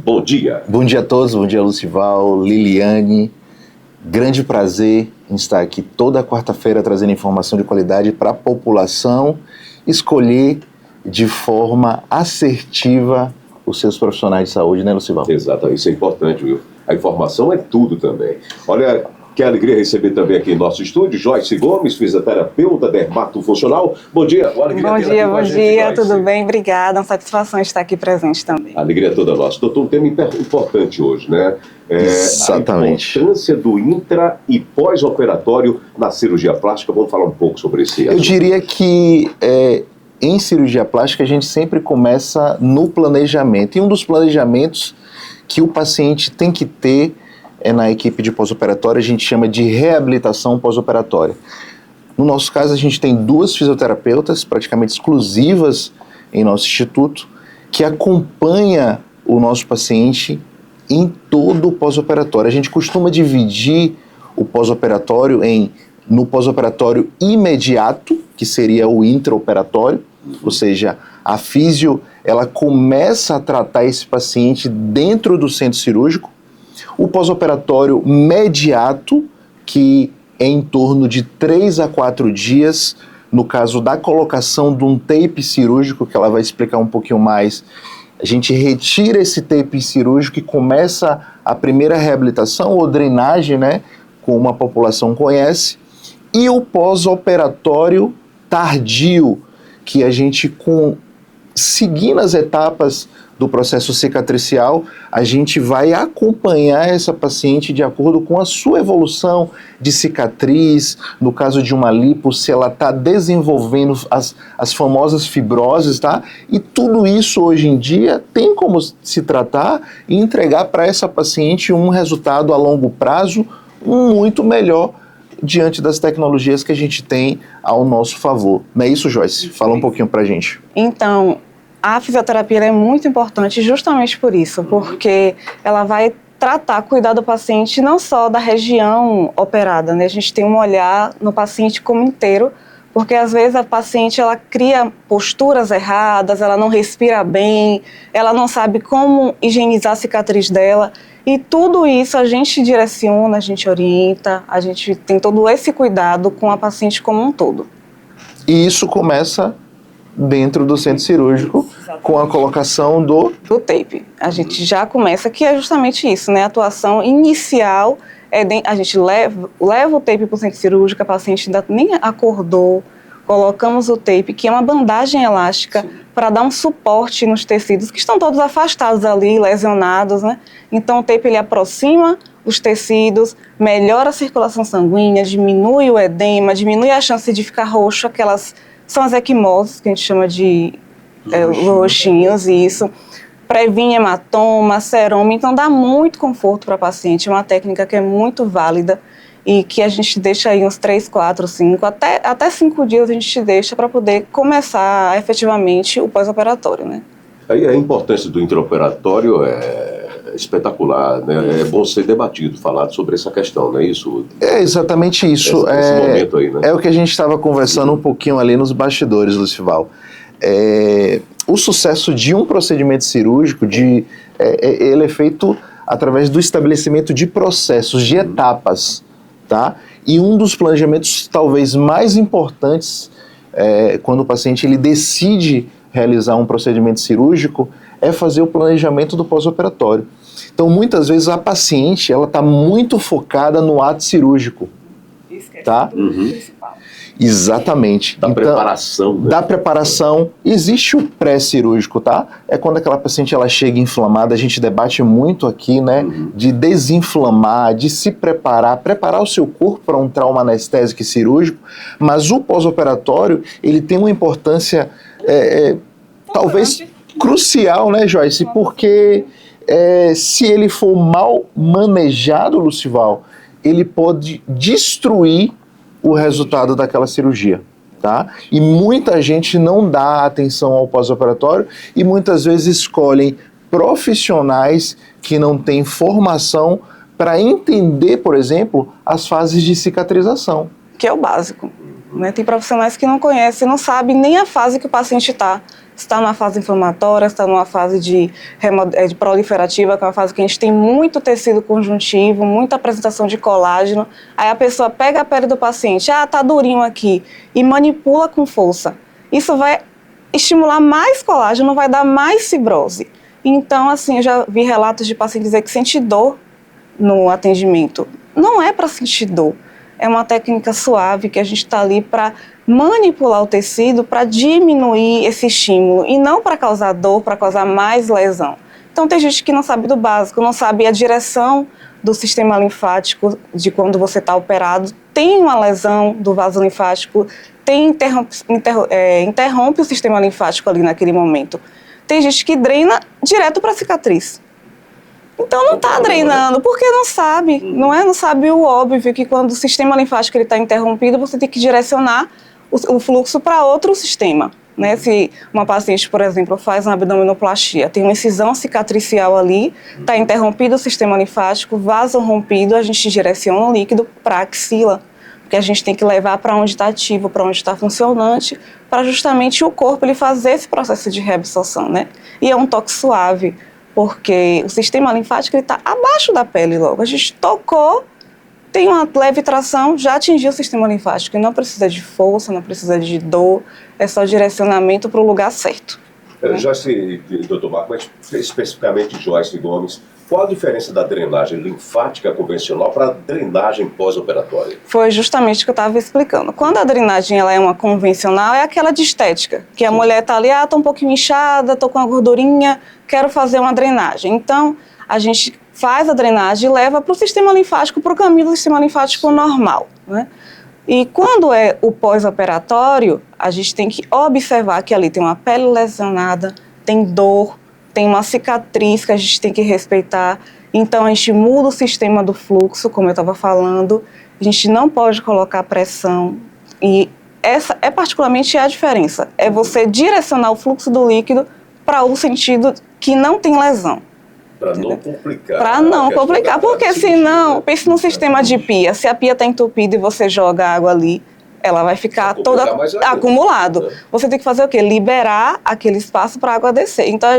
bom dia. Bom dia a todos, bom dia Lucival, Liliane. Grande prazer em estar aqui toda quarta-feira trazendo informação de qualidade para a população escolher de forma assertiva os seus profissionais de saúde, né, Lucival? Exato, isso é importante, Will. A informação é tudo também. Olha, que alegria receber também aqui em nosso estúdio Joyce Gomes, fisioterapeuta dermatofuncional. Bom dia, uma alegria bom tê-la dia, aqui com a gente, dia, Joyce. tudo bem? Obrigada, uma satisfação estar aqui presente também. A alegria é toda nossa. Doutor, um tema importante hoje, né? Exatamente. A importância do intra e pós-operatório na cirurgia plástica. Vamos falar um pouco sobre esse assunto. Eu diria que em cirurgia plástica a gente sempre começa no planejamento. E um dos planejamentos que o paciente tem que ter na equipe de pós-operatório, a gente chama de reabilitação pós-operatória. No nosso caso, a gente tem 2 fisioterapeutas praticamente exclusivas em nosso instituto, que acompanha o nosso paciente em todo o pós-operatório. A gente costuma dividir o pós-operatório no pós-operatório imediato, que seria o intraoperatório, ou seja, a físio, ela começa a tratar esse paciente dentro do centro cirúrgico. O pós-operatório mediato, que é em torno de 3 a 4 dias, no caso da colocação de um tape cirúrgico, que ela vai explicar um pouquinho mais. A gente retira esse tape cirúrgico e começa a primeira reabilitação ou drenagem, né, como a população conhece. E o pós-operatório tardio, que a gente, seguindo as etapas do processo cicatricial, a gente vai acompanhar essa paciente de acordo com a sua evolução de cicatriz, no caso de uma lipo, se ela está desenvolvendo as famosas fibroses, tá? E tudo isso hoje em dia tem como se tratar e entregar para essa paciente um resultado a longo prazo muito melhor diante das tecnologias que a gente tem ao nosso favor. Não é isso, Joyce? Fala um pouquinho pra gente. Então, a fisioterapia é muito importante justamente por isso, porque ela vai cuidar do paciente não só da região operada, né? A gente tem um olhar no paciente como inteiro, porque às vezes a paciente ela cria posturas erradas, ela não respira bem, ela não sabe como higienizar a cicatriz dela. E tudo isso a gente direciona, a gente orienta, a gente tem todo esse cuidado com a paciente como um todo. E isso começa dentro do centro cirúrgico, exatamente, com a colocação do tape. A gente já começa, que é justamente isso, né? A atuação inicial, a gente leva o tape para o centro cirúrgico, a paciente ainda nem acordou, colocamos o tape, que é uma bandagem elástica, para dar um suporte nos tecidos que estão todos afastados ali, lesionados, né? Então o tape ele aproxima os tecidos, melhora a circulação sanguínea, diminui o edema, diminui a chance de ficar roxo, aquelas são as equimoses, que a gente chama de roxinhos, isso. Previne hematoma, seroma, então dá muito conforto para a paciente, é uma técnica que é muito válida e que a gente deixa aí uns 3, 4, 5, até 5 dias a gente deixa para poder começar efetivamente o pós-operatório, né? Aí a importância do intraoperatório é espetacular, né? É bom ser debatido, falado sobre essa questão, não é isso? É exatamente isso. Esse momento aí, né? É o que a gente estava conversando um pouquinho ali nos bastidores, Lucival. O sucesso de um procedimento cirúrgico, ele é feito através do estabelecimento de processos, de etapas, tá? E um dos planejamentos talvez mais importantes, quando o paciente ele decide realizar um procedimento cirúrgico, é fazer o planejamento do pós-operatório. Então, muitas vezes a paciente ela está muito focada no ato cirúrgico, tá? Exatamente. Da preparação, né? Da preparação. Existe o pré-cirúrgico, tá? É quando aquela paciente ela chega inflamada, a gente debate muito aqui, né? De desinflamar, de se preparar o seu corpo para um trauma anestésico e cirúrgico, mas o pós-operatório, ele tem uma importância, talvez crucial, né, Joyce? Porque se ele for mal manejado, Lucival, ele pode destruir o resultado daquela cirurgia, tá? E muita gente não dá atenção ao pós-operatório e muitas vezes escolhem profissionais que não têm formação para entender, por exemplo, as fases de cicatrização. Que é o básico. né? Tem profissionais que não conhecem, não sabem nem a fase que o paciente está. Se está numa fase inflamatória, se está numa fase de proliferativa, que é uma fase que a gente tem muito tecido conjuntivo, muita apresentação de colágeno. Aí a pessoa pega a pele do paciente, tá durinho aqui, e manipula com força. Isso vai estimular mais colágeno, vai dar mais fibrose. Então, assim, eu já vi relatos de pacientes dizer que sente dor no atendimento. Não é para sentir dor. É uma técnica suave que a gente está ali para manipular o tecido, para diminuir esse estímulo e não para causar dor, para causar mais lesão. Então tem gente que não sabe do básico, não sabe a direção do sistema linfático de quando você está operado, tem uma lesão do vaso linfático, interrompe o sistema linfático ali naquele momento. Tem gente que drena direto para a cicatriz. Então não está drenando, porque não sabe, não sabe o óbvio, que quando o sistema linfático está interrompido, você tem que direcionar o fluxo para outro sistema. Né? Se uma paciente, por exemplo, faz uma abdominoplastia, tem uma incisão cicatricial ali, está interrompido o sistema linfático, vaso rompido, a gente direciona o líquido para a axila, porque a gente tem que levar para onde está ativo, para onde está funcionante, para justamente o corpo ele fazer esse processo de reabsorção. Né? E é um toque suave, porque o sistema linfático está abaixo da pele logo. A gente tocou, tem uma leve tração, já atingiu o sistema linfático. E não precisa de força, não precisa de dor, é só direcionamento para o lugar certo. Joyce, doutor Marco, mas especificamente Joyce Gomes, qual a diferença da drenagem linfática convencional para a drenagem pós-operatória? Foi justamente o que eu estava explicando. Quando a drenagem ela é uma convencional, é aquela de estética, que a mulher está ali, está um pouquinho inchada, estou com uma gordurinha, quero fazer uma drenagem. Então, a gente faz a drenagem e leva para o sistema linfático, para o caminho do sistema linfático normal, né? E quando é o pós-operatório, a gente tem que observar que ali tem uma pele lesionada, tem dor, tem uma cicatriz que a gente tem que respeitar. Então, a gente muda o sistema do fluxo, como eu estava falando. A gente não pode colocar pressão. E essa é particularmente a diferença. É você direcionar o fluxo do líquido para o sentido que não tem lesão. Para não complicar. Para não complicar, porque senão, pense no sistema de pia. Se a pia está entupida e você joga água ali, ela vai ficar toda acumulado. Você tem que fazer o quê? Liberar aquele espaço para a água descer. Então,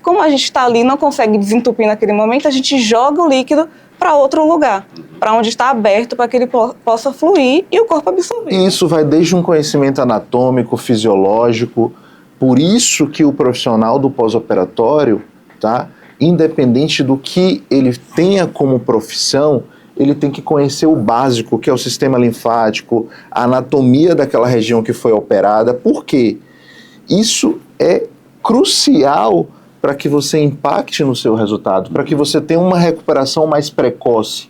como a gente está ali e não consegue desentupir naquele momento, a gente joga o líquido para outro lugar, para onde está aberto, para que ele possa fluir e o corpo absorver. Isso vai desde um conhecimento anatômico, fisiológico. Por isso que o profissional do pós-operatório, tá, independente do que ele tenha como profissão, ele tem que conhecer o básico, que é o sistema linfático, a anatomia daquela região que foi operada. Por quê? Isso é crucial para que você impacte no seu resultado, para que você tenha uma recuperação mais precoce,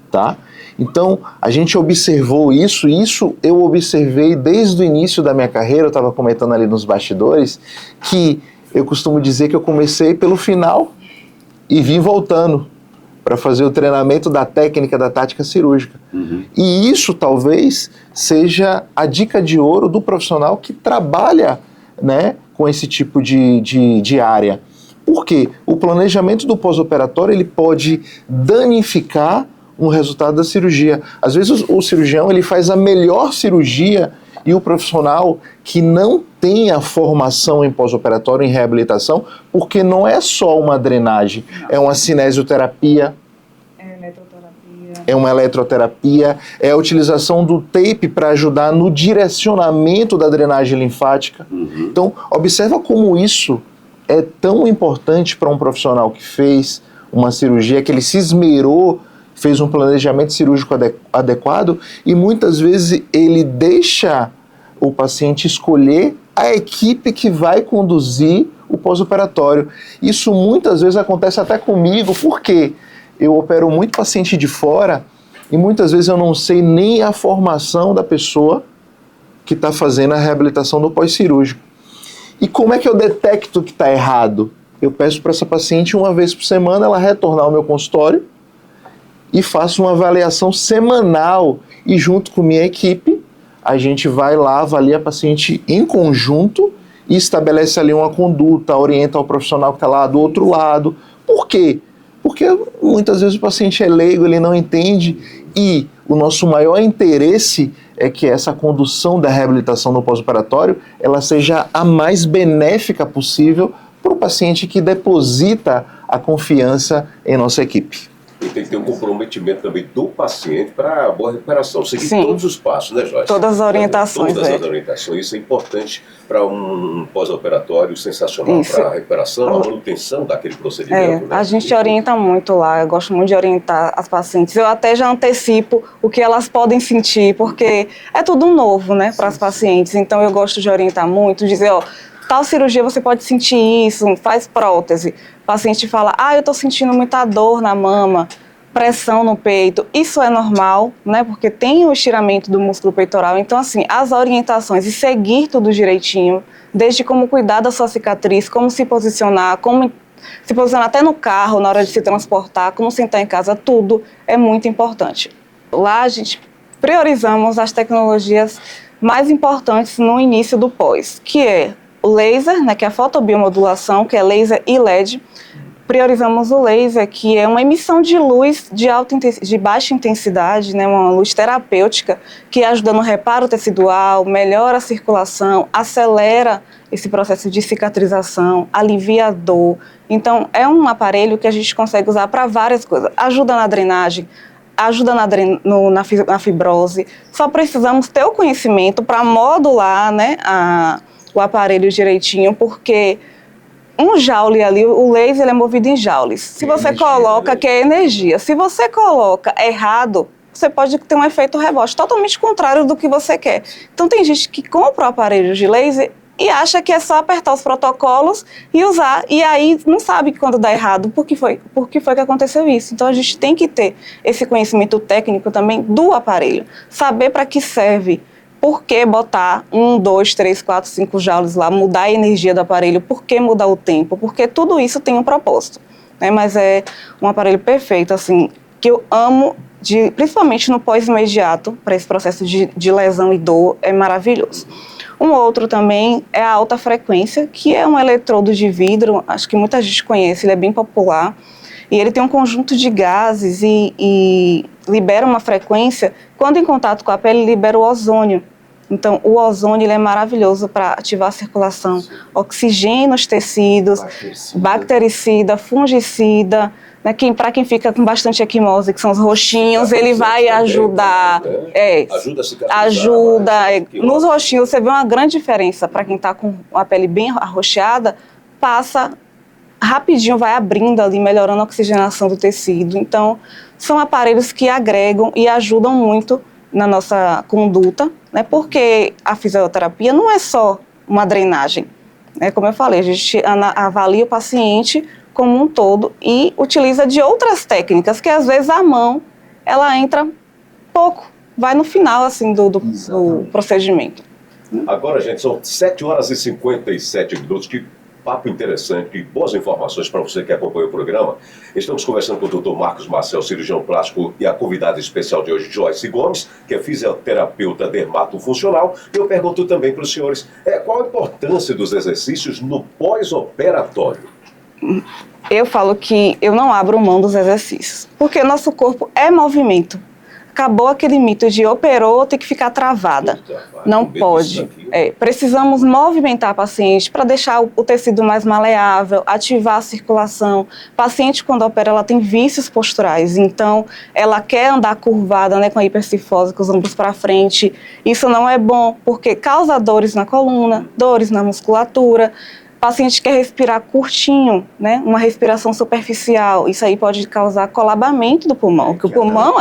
tá? Então, a gente observou isso eu observei desde o início da minha carreira. Eu estava comentando ali nos bastidores, que eu costumo dizer que eu comecei pelo final e vim voltando para fazer o treinamento da técnica, da tática cirúrgica. E isso talvez seja a dica de ouro do profissional que trabalha, né, com esse tipo de área. Por quê? O planejamento do pós-operatório ele pode danificar um resultado da cirurgia. Às vezes o cirurgião ele faz a melhor cirurgia e o profissional que não tem a formação em pós-operatório, em reabilitação, porque não é só uma drenagem, é uma cinesioterapia, é uma eletroterapia, é a utilização do tape para ajudar no direcionamento da drenagem linfática. Então, observa como isso é tão importante para um profissional que fez uma cirurgia, que ele se esmerou, fez um planejamento cirúrgico adequado, e muitas vezes ele deixa o paciente escolher a equipe que vai conduzir o pós-operatório. Isso muitas vezes acontece até comigo, porque eu opero muito paciente de fora e muitas vezes eu não sei nem a formação da pessoa que está fazendo a reabilitação do pós-cirúrgico. E como é que eu detecto que está errado? Eu peço para essa paciente uma vez por semana ela retornar ao meu consultório e faço uma avaliação semanal, e junto com minha equipe a gente vai lá, avalia a paciente em conjunto e estabelece ali uma conduta, orienta o profissional que está lá do outro lado. Por quê? Porque muitas vezes o paciente é leigo, ele não entende, e o nosso maior interesse é que essa condução da reabilitação no pós-operatório ela seja a mais benéfica possível para o paciente que deposita a confiança em nossa equipe. E tem que ter um comprometimento também do paciente para a boa recuperação. Seguir Sim. todos os passos, né, Joyce? Todas as orientações. Todas as orientações. Isso é importante para um pós-operatório sensacional, para a recuperação, a manutenção daquele procedimento. Né? A gente orienta muito lá, eu gosto muito de orientar as pacientes. Eu até já antecipo o que elas podem sentir, porque é tudo novo, né, para as pacientes. Então eu gosto de orientar muito, dizer, ó, tal cirurgia você pode sentir isso, faz prótese. O paciente fala, eu estou sentindo muita dor na mama, pressão no peito. Isso é normal, né? Porque tem o estiramento do músculo peitoral. Então, assim, as orientações e seguir tudo direitinho, desde como cuidar da sua cicatriz, como se posicionar, como se posicionar até no carro, na hora de se transportar, como sentar em casa, tudo é muito importante. Lá a gente priorizamos as tecnologias mais importantes no início do pós, que é o laser, né, que é a fotobiomodulação, que é laser e LED. Priorizamos o laser, que é uma emissão de luz de baixa intensidade, né, uma luz terapêutica, que ajuda no reparo tecidual, melhora a circulação, acelera esse processo de cicatrização, alivia a dor. Então, é um aparelho que a gente consegue usar para várias coisas. Ajuda na drenagem, ajuda na fibrose. Só precisamos ter o conhecimento para modular, né, o aparelho direitinho, porque um joule ali, o laser ele é movido em joules. Se você energia, coloca, né? que é energia, se você coloca errado, você pode ter um efeito rebote totalmente contrário do que você quer. Então tem gente que compra o aparelho de laser e acha que é só apertar os protocolos e usar, e aí não sabe quando dá errado, por que foi que aconteceu isso. Então a gente tem que ter esse conhecimento técnico também do aparelho, saber para que serve. Por que botar 1, 2, 3, 4, 5 joules lá, mudar a energia do aparelho, por que mudar o tempo? Porque tudo isso tem um propósito, né? Mas é um aparelho perfeito, assim, que eu amo, principalmente no pós-imediato, para esse processo de lesão e dor, é maravilhoso. Um outro também é a alta frequência, que é um eletrodo de vidro, acho que muita gente conhece, ele é bem popular, e ele tem um conjunto de gases e libera uma frequência, quando em contato com a pele, libera o ozônio. Então, o ozônio ele é maravilhoso para ativar a circulação, oxigênio os tecidos, bactericida, fungicida, né? Para quem fica com bastante equimose, que são os roxinhos, ele vai ajudar. Ajuda a cicatrizar. Ajuda. Nos roxinhos, você vê uma grande diferença para quem está com a pele bem arroxeada, passa rapidinho, vai abrindo ali, melhorando a oxigenação do tecido. Então, são aparelhos que agregam e ajudam muito na nossa conduta, né? Porque a fisioterapia não é só uma drenagem, né? Como eu falei, a gente avalia o paciente como um todo e utiliza de outras técnicas, que às vezes a mão, ela entra pouco, vai no final, assim, do procedimento. Agora, gente, são 7 horas e 57 minutos, que papo interessante, que boas informações para você que acompanha o programa. Estamos conversando com o Dr. Marcos Marcel, cirurgião plástico, e a convidada especial de hoje, Joyce Gomes, que é fisioterapeuta dermatofuncional. E eu pergunto também para os senhores, qual a importância dos exercícios no pós-operatório? Eu falo que eu não abro mão dos exercícios, porque nosso corpo é movimento. Acabou aquele mito de operou, tem que ficar travada. Não pode. Precisamos movimentar a paciente para deixar o tecido mais maleável, ativar a circulação. A paciente, quando opera, ela tem vícios posturais, então ela quer andar curvada, né, com a hipercifose, com os ombros para frente. Isso não é bom, porque causa dores na coluna, dores na musculatura. O paciente quer respirar curtinho, né? Uma respiração superficial, isso aí pode causar colabamento do pulmão, que o pulmão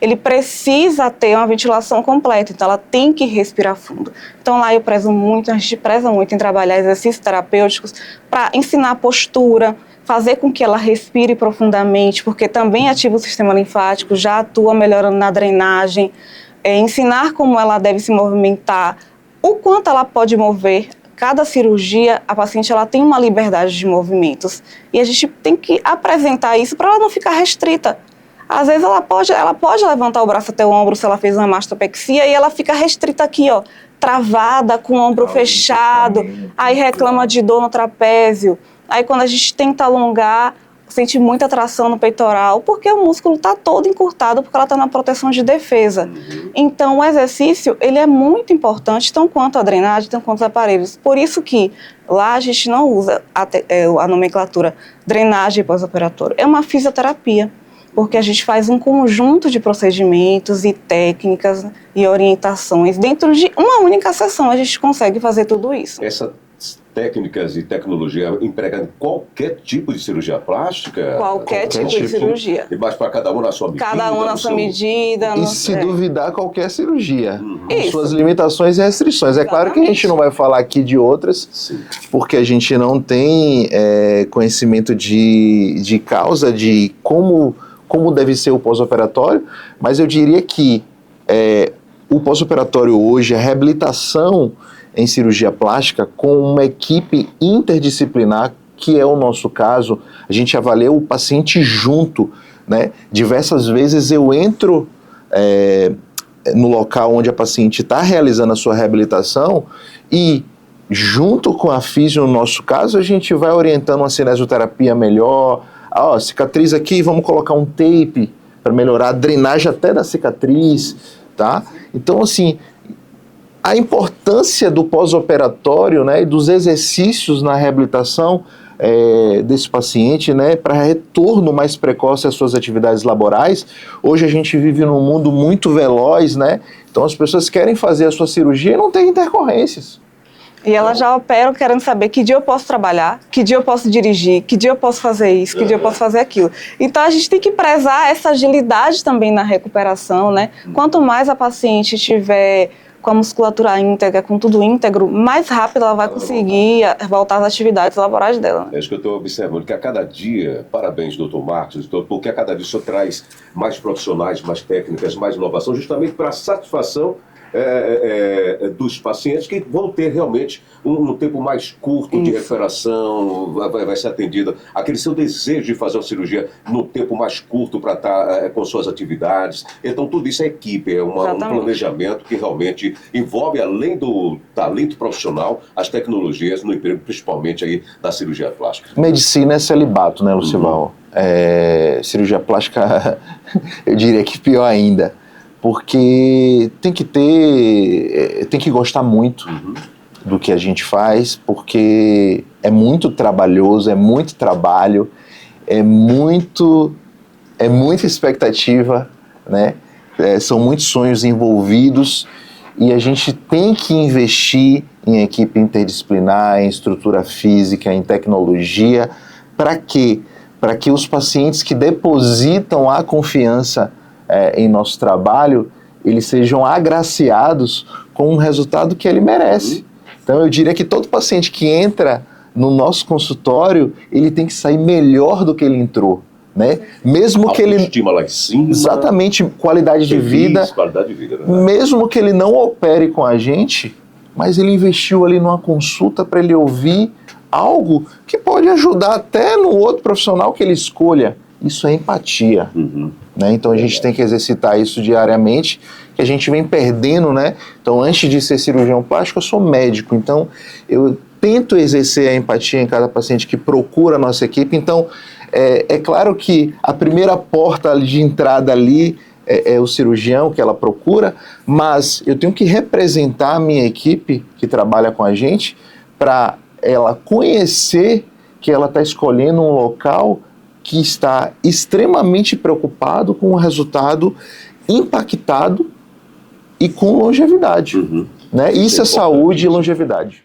ele precisa ter uma ventilação completa, então ela tem que respirar fundo. Então lá a gente preza muito em trabalhar exercícios terapêuticos para ensinar a postura, fazer com que ela respire profundamente, porque também ativa o sistema linfático, já atua melhorando na drenagem, ensinar como ela deve se movimentar, o quanto ela pode mover. Cada cirurgia, a paciente ela tem uma liberdade de movimentos e a gente tem que apresentar isso para ela não ficar restrita. Às vezes ela pode levantar o braço até o ombro se ela fez uma mastopexia e ela fica restrita aqui, ó, travada, com o ombro fechado, aí reclama de dor no trapézio. Aí quando a gente tenta alongar, sente muita tração no peitoral, porque o músculo está todo encurtado, porque ela está na proteção de defesa. Então, o exercício, ele é muito importante, tanto quanto a drenagem, tanto quanto os aparelhos. Por isso que lá a gente não usa a nomenclatura drenagem pós-operatório. É uma fisioterapia, porque a gente faz um conjunto de procedimentos e técnicas e orientações. Dentro de uma única sessão, a gente consegue fazer tudo isso. Essas técnicas e tecnologia empregam em qualquer tipo de cirurgia plástica? Qualquer tipo de cirurgia. Mas para cada um na sua medida? Cada um na sua medida. E se duvidar, qualquer cirurgia. Com Isso. suas limitações e restrições. É claro que a gente não vai falar aqui de outras, Sim. porque a gente não tem conhecimento de causa, de como deve ser o pós-operatório, mas eu diria que o pós-operatório hoje, a reabilitação em cirurgia plástica com uma equipe interdisciplinar, que é o nosso caso, a gente avalia o paciente junto, né? Diversas vezes eu entro no local onde a paciente está realizando a sua reabilitação e junto com a fisio, no nosso caso, a gente vai orientando uma cinesioterapia melhor, cicatriz aqui, vamos colocar um tape para melhorar a drenagem até da cicatriz, tá? Então, assim, a importância do pós-operatório, né, e dos exercícios na reabilitação desse paciente, né, para retorno mais precoce às suas atividades laborais. Hoje a gente vive num mundo muito veloz, né? Então as pessoas querem fazer a sua cirurgia e não tem intercorrências. E elas já operam querendo saber que dia eu posso trabalhar, que dia eu posso dirigir, que dia eu posso fazer isso, que dia eu posso fazer aquilo. Então a gente tem que prezar essa agilidade também na recuperação, né? Quanto mais a paciente tiver com a musculatura íntegra, com tudo íntegro, mais rápido ela vai conseguir voltar às atividades laborais dela. Né? É isso que eu estou observando, que a cada dia, parabéns, doutor Marcos, porque a cada dia o senhor traz mais profissionais, mais técnicas, mais inovação, justamente para a satisfação dos pacientes que vão ter realmente um tempo mais curto de recuperação, vai ser atendido. Aquele seu desejo de fazer uma cirurgia no tempo mais curto para estar com suas atividades. Então, tudo isso é equipe, um planejamento que realmente envolve, além do talento profissional, as tecnologias no emprego, principalmente aí da cirurgia plástica. Medicina é celibato, né, Lucival? Cirurgia plástica, eu diria que pior ainda. Porque tem que gostar muito do que a gente faz, porque é muito trabalhoso, é muito trabalho, é muita expectativa, né? São muitos sonhos envolvidos e a gente tem que investir em equipe interdisciplinar, em estrutura física, em tecnologia, para quê? Para que os pacientes que depositam a confiança em nosso trabalho, eles sejam agraciados com um resultado que ele merece. Então eu diria que todo paciente que entra no nosso consultório, ele tem que sair melhor do que ele entrou, né? Mesmo que ele... Autoestima lá em cima. Exatamente, qualidade de vida. Qualidade de vida, né? Mesmo que ele não opere com a gente, mas ele investiu ali numa consulta para ele ouvir algo que pode ajudar até no outro profissional que ele escolha. Isso é empatia. Né? Então a gente tem que exercitar isso diariamente, que a gente vem perdendo, né? Então antes de ser cirurgião plástico, eu sou médico, então eu tento exercer a empatia em cada paciente que procura a nossa equipe. Então é claro que a primeira porta de entrada ali é o cirurgião que ela procura, mas eu tenho que representar a minha equipe que trabalha com a gente para ela conhecer que ela está escolhendo um local que está extremamente preocupado com o resultado impactado e com longevidade. Né? Isso é saúde e longevidade.